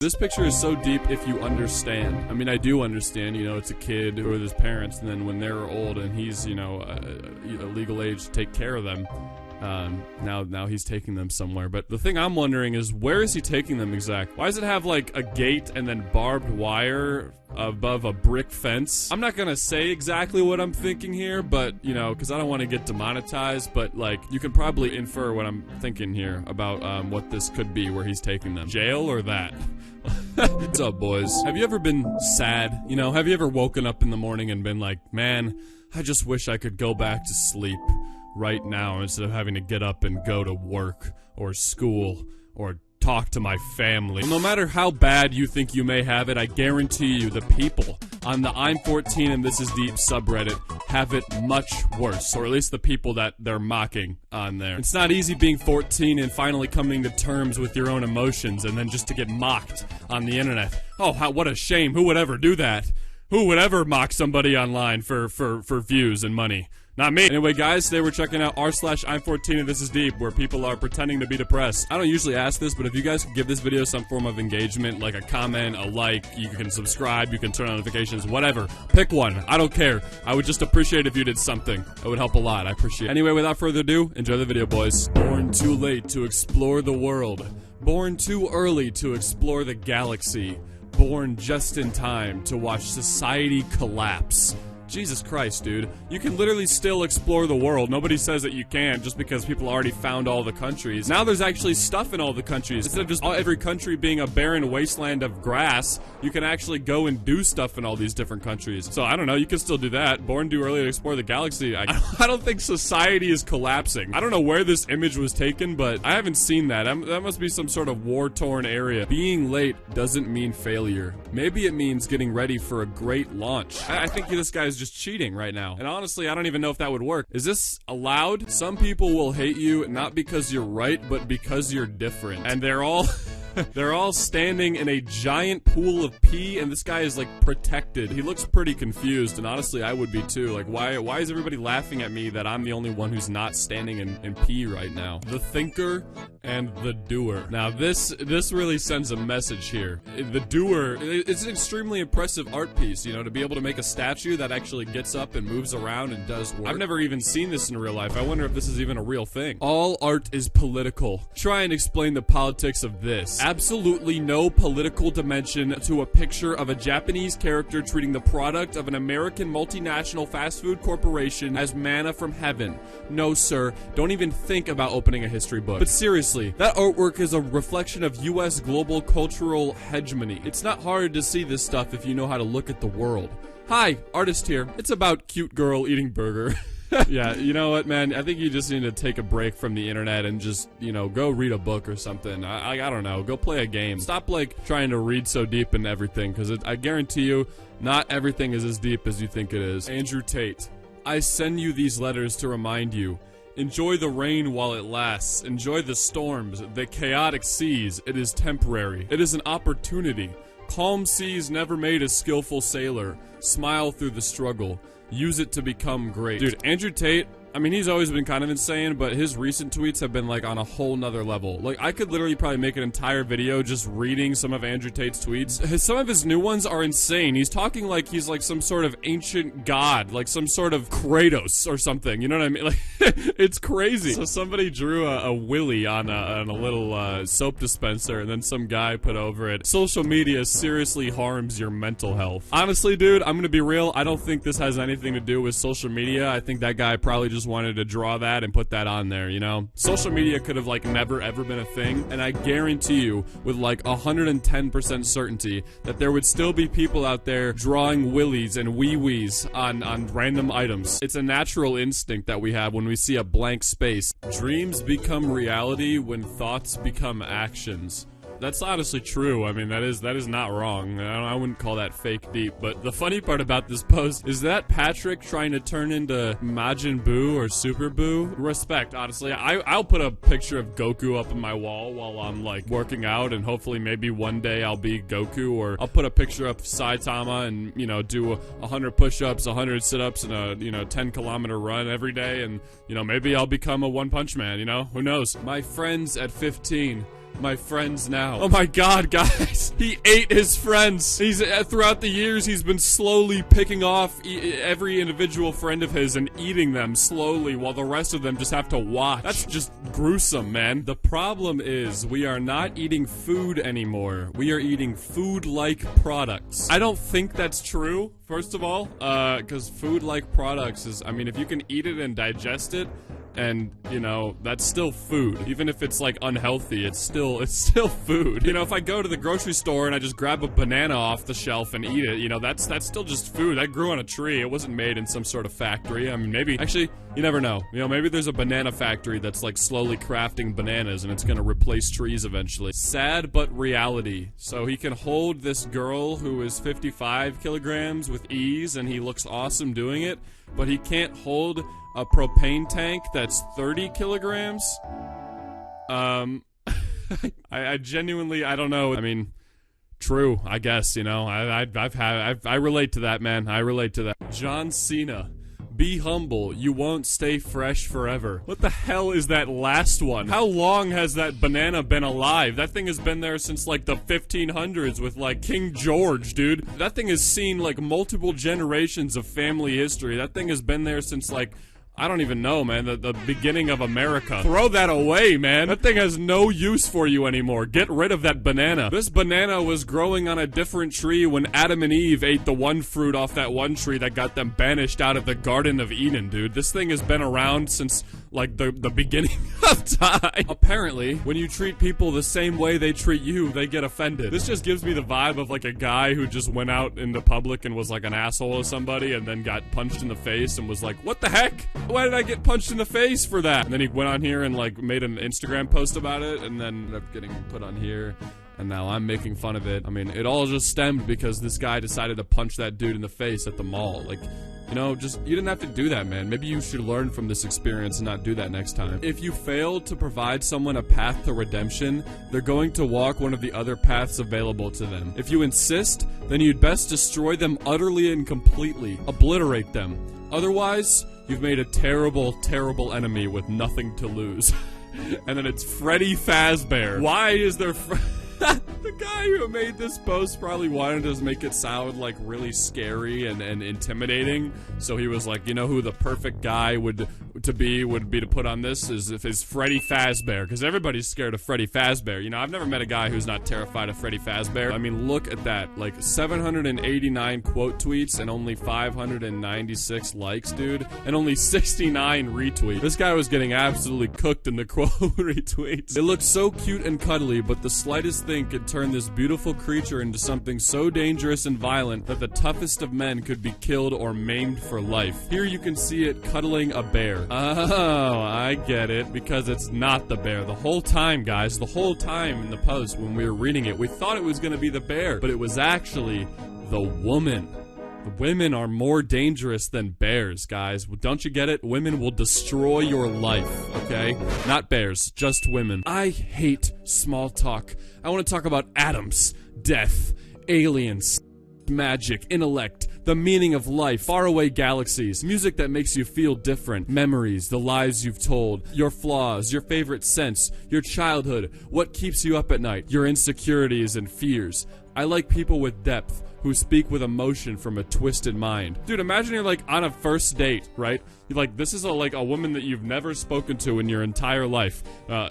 This picture is so deep if you understand. I mean, I do understand, you know, it's a kid with his parents, and then when they're old and he's, you know, a legal age to take care of them, now he's taking them somewhere. But the thing I'm wondering is, where is he taking them exactly? Why does it have, like, a gate and then barbed wire above a brick fence? I'm not gonna say exactly what I'm thinking here, but, you know, because I don't want to get demonetized, but, like, you can probably infer what I'm thinking here about, what this could be, where he's taking them. Jail or that? What's up, boys? Have you ever been sad? You know, have you ever woken up in the morning and been like, man, I just wish I could go back to sleep right now instead of having to get up and go to work or school or talk to my family. No matter how bad you think you may have it, I guarantee you the people on the I'm 14 and This Is Deep subreddit have it much worse, or at least the people that they're mocking on there. It's not easy being 14 and finally coming to terms with your own emotions and then just to get mocked on the internet. Oh, what a shame. Who would ever do that? Who would ever mock somebody online for views and money? Not me. Anyway, guys, today we're checking out r/I'm14 and This Is Deep, where people are pretending to be depressed. I don't usually ask this, but if you guys could give this video some form of engagement, like a comment, a like, you can subscribe, you can turn on notifications, whatever. Pick one. I don't care. I would just appreciate if you did something. It would help a lot. I appreciate it. Anyway, without further ado, enjoy the video, boys. Born too late to explore the world. Born too early to explore the galaxy. Born just in time to watch society collapse. Jesus Christ, dude. You can literally still explore the world. Nobody says that you can't just because people already found all the countries. Now there's actually stuff in all the countries. Instead of just every country being a barren wasteland of grass, you can actually go and do stuff in all these different countries. So, I don't know, you can still do that. Born too early to explore the galaxy. I don't think society is collapsing. I don't know where this image was taken, but I haven't seen that. That must be some sort of war-torn area. Being late doesn't mean failure. Maybe it means getting ready for a great launch. I think this guy's just cheating right now. And honestly, I don't even know if that would work. Is this allowed? Some people will hate you not because you're right, but because you're different. And they're all they're all standing in a giant pool of pee, and this guy is, like, protected. He looks pretty confused, and honestly, I would be too. Like, why is everybody laughing at me that I'm the only one who's not standing in pee right now? The thinker and the doer. Now, this really sends a message here. The doer, it's an extremely impressive art piece, you know, to be able to make a statue that actually gets up and moves around and does work. I've never even seen this in real life. I wonder if this is even a real thing. All art is political. Try and explain the politics of this. Absolutely no political dimension to a picture of a Japanese character treating the product of an American multinational fast food corporation as manna from heaven. No, sir. Don't even think about opening a history book. But seriously, that artwork is a reflection of US global cultural hegemony. It's not hard to see this stuff if you know how to look at the world. Hi, artist here. It's about cute girl eating burger. Yeah, you know what, man? I think you just need to take a break from the internet and just, you know, go read a book or something. I don't know. Go play a game. Stop, like, trying to read so deep in everything, because I guarantee you, not everything is as deep as you think it is. Andrew Tate. I send you these letters to remind you. Enjoy the rain while it lasts. Enjoy the storms, the chaotic seas. It is temporary. It is an opportunity. Calm seas never made a skillful sailor. Smile through the struggle. Use it to become great. Dude, Andrew Tate, I mean, he's always been kind of insane, but his recent tweets have been, like, on a whole nother level. Like, I could literally probably make an entire video just reading some of Andrew Tate's tweets. Some of his new ones are insane. He's talking like he's, like, some sort of ancient god, like some sort of Kratos or something, you know what I mean? Like, it's crazy. So somebody drew a willy on a little, soap dispenser, and then some guy put over it, social media seriously harms your mental health. Honestly, dude, I'm gonna be real, I don't think this has anything to do with social media. I think that guy probably just wanted to draw that and put that on there, you know? Social media could have, like, never ever been a thing, and I guarantee you, with, like, 110% certainty, that there would still be people out there drawing willies and wee-wees on random items. It's a natural instinct that we have when we see a blank space. Dreams become reality when thoughts become actions. That's honestly true. I mean, that is not wrong. I wouldn't call that fake deep. But the funny part about this post is that Patrick trying to turn into Majin Buu or Super Buu. Respect, honestly. I'll put a picture of Goku up on my wall while I'm, like, working out, and hopefully maybe one day I'll be Goku, or I'll put a picture of Saitama and, you know, do 100 push-ups, 100 sit-ups, and a, you know, 10-kilometer run every day, and, you know, maybe I'll become a One Punch Man, you know? Who knows? My friends at 15 my friends now. Oh my god, guys. He ate his friends. He's throughout the years, he's been slowly picking off every individual friend of his and eating them slowly while the rest of them just have to watch. That's just gruesome, man. The problem is we are not eating food anymore. We are eating food-like products. I don't think that's true, first of all, because food-like products is, I mean, if you can eat it and digest it, and, you know, that's still food. Even if it's, like, unhealthy, it's still food. You know, if I go to the grocery store and I just grab a banana off the shelf and eat it, you know, that's still just food. That grew on a tree. It wasn't made in some sort of factory. I mean, maybe, actually, you never know. You know, maybe there's a banana factory that's, like, slowly crafting bananas and it's gonna replace trees eventually. Sad, but reality. So he can hold this girl who is 55 kilograms with ease and he looks awesome doing it, but he can't hold a propane tank that's 30 kilograms? I genuinely, I don't know. I mean, true, I guess, you know. I relate to that, man. I relate to that. John Cena. Be humble. You won't stay fresh forever. What the hell is that last one? How long has that banana been alive? That thing has been there since, like, the 1500s with, like, King George, dude. That thing has seen, like, multiple generations of family history. That thing has been there since, like, I don't even know, man, the beginning of America. Throw that away, man. That thing has no use for you anymore. Get rid of that banana. This banana was growing on a different tree when Adam and Eve ate the one fruit off that one tree that got them banished out of the Garden of Eden, dude. This thing has been around since, like, the beginning of time. Apparently, when you treat people the same way they treat you, they get offended. This just gives me the vibe of, like, a guy who just went out into public and was, like, an asshole to somebody and then got punched in the face and was like, what the heck? Why did I get punched in the face for that? And then he went on here and, like, made an Instagram post about it and then ended up getting put on here. And now I'm making fun of it. I mean, it all just stemmed because this guy decided to punch that dude in the face at the mall. Like, you know, just, you didn't have to do that, man. Maybe you should learn from this experience and not do that next time. If you fail to provide someone a path to redemption, they're going to walk one of the other paths available to them. If you insist, then you'd best destroy them utterly and completely. Obliterate them. Otherwise, you've made a terrible, terrible enemy with nothing to lose. And then it's Freddy Fazbear. Why is there The guy who made this post probably wanted to make it sound, like, really scary and intimidating. So he was like, you know who the perfect guy would be to put on this is Freddy Fazbear. Because everybody's scared of Freddy Fazbear. You know, I've never met a guy who's not terrified of Freddy Fazbear. I mean, look at that. Like, 789 quote tweets and only 596 likes, dude. And only 69 retweets. This guy was getting absolutely cooked in the quote retweets. It looks so cute and cuddly, but the slightest thing could turn this beautiful creature into something so dangerous and violent that the toughest of men could be killed or maimed for life. Here you can see it cuddling a bear. Oh, I get it, because it's not the bear. The whole time, guys, the whole time in the post when we were reading it, we thought it was gonna be the bear, but it was actually the woman. The women are more dangerous than bears, guys. Don't you get it? Women will destroy your life, okay? Not bears, just women. I hate small talk. I want to talk about atoms, death, aliens, magic, intellect, the meaning of life, faraway galaxies, music that makes you feel different, memories, the lies you've told, your flaws, your favorite scents, your childhood, what keeps you up at night, your insecurities and fears. I like people with depth, who speak with emotion from a twisted mind. Dude, imagine you're, like, on a first date, right? You're like, this is like a woman that you've never spoken to in your entire life,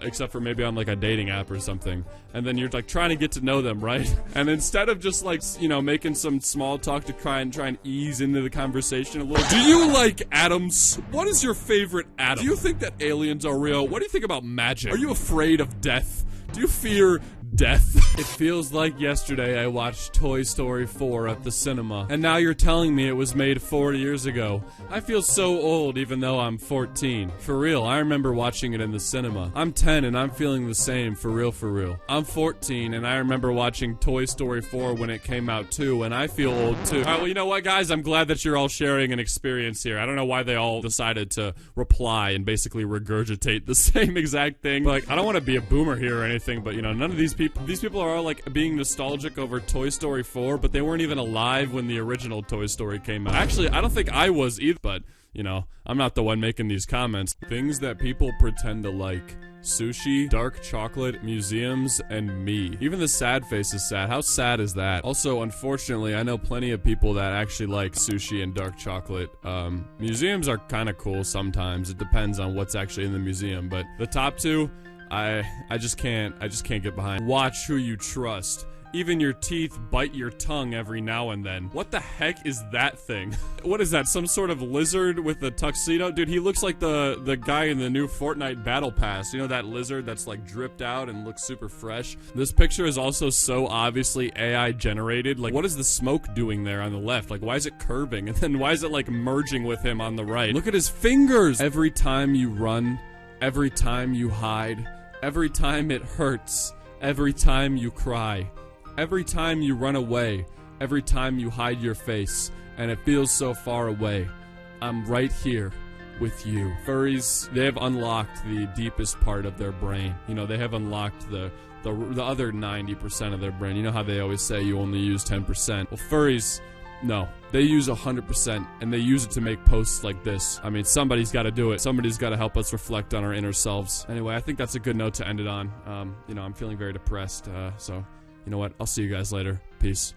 except for maybe on, like, a dating app or something. And then you're, like, trying to get to know them, right? And instead of just, like, you know, making some small talk to try and ease into the conversation a little. Do you like atoms? What is your favorite atom? Do you think that aliens are real? What do you think about magic? Are you afraid of death? Do you fear death? It feels like yesterday I watched Toy Story 4 at the cinema, and now you're telling me it was made 4 years ago. I feel so old even though I'm 14. For real, I remember watching it in the cinema. I'm 10 and I'm feeling the same, for real, for real. I'm 14 and I remember watching Toy Story 4 when it came out too, and I feel old too. Alright, well, you know what, guys? I'm glad that you're all sharing an experience here. I don't know why they all decided to reply and basically regurgitate the same exact thing. Like, I don't want to be a boomer here or anything, but, you know, none of these people are all, like, being nostalgic over Toy Story 4, but they weren't even alive when the original Toy Story came out. Actually, I don't think I was either, but, you know, I'm not the one making these comments. Things that people pretend to like. sushi, dark chocolate, museums, and me. Even the sad face is sad. How sad is that? Also, unfortunately, I know plenty of people that actually like sushi and dark chocolate. Museums are kind of cool sometimes. It depends on what's actually in the museum, but the top two, I just can't get behind. Watch who you trust. Even your teeth bite your tongue every now and then. What the heck is that thing? What is that, some sort of lizard with a tuxedo? Dude, he looks like the guy in the new Fortnite Battle Pass. You know that lizard that's like dripped out and looks super fresh? This picture is also so obviously AI generated. Like, what is the smoke doing there on the left? Like, why is it curving? And then why is it like merging with him on the right? Look at his fingers! Every time you run, every time you hide, every time it hurts, every time you cry, every time you run away, every time you hide your face, and it feels so far away, I'm right here with you. Furries, they have unlocked the deepest part of their brain. You know, they have unlocked the other 90% of their brain. You know how they always say you only use 10%? Well, furries, no. They use 100%, and they use it to make posts like this. I mean, somebody's got to do it. Somebody's got to help us reflect on our inner selves. Anyway, I think that's a good note to end it on. You know, I'm feeling very depressed, so... You know what? I'll see you guys later. Peace.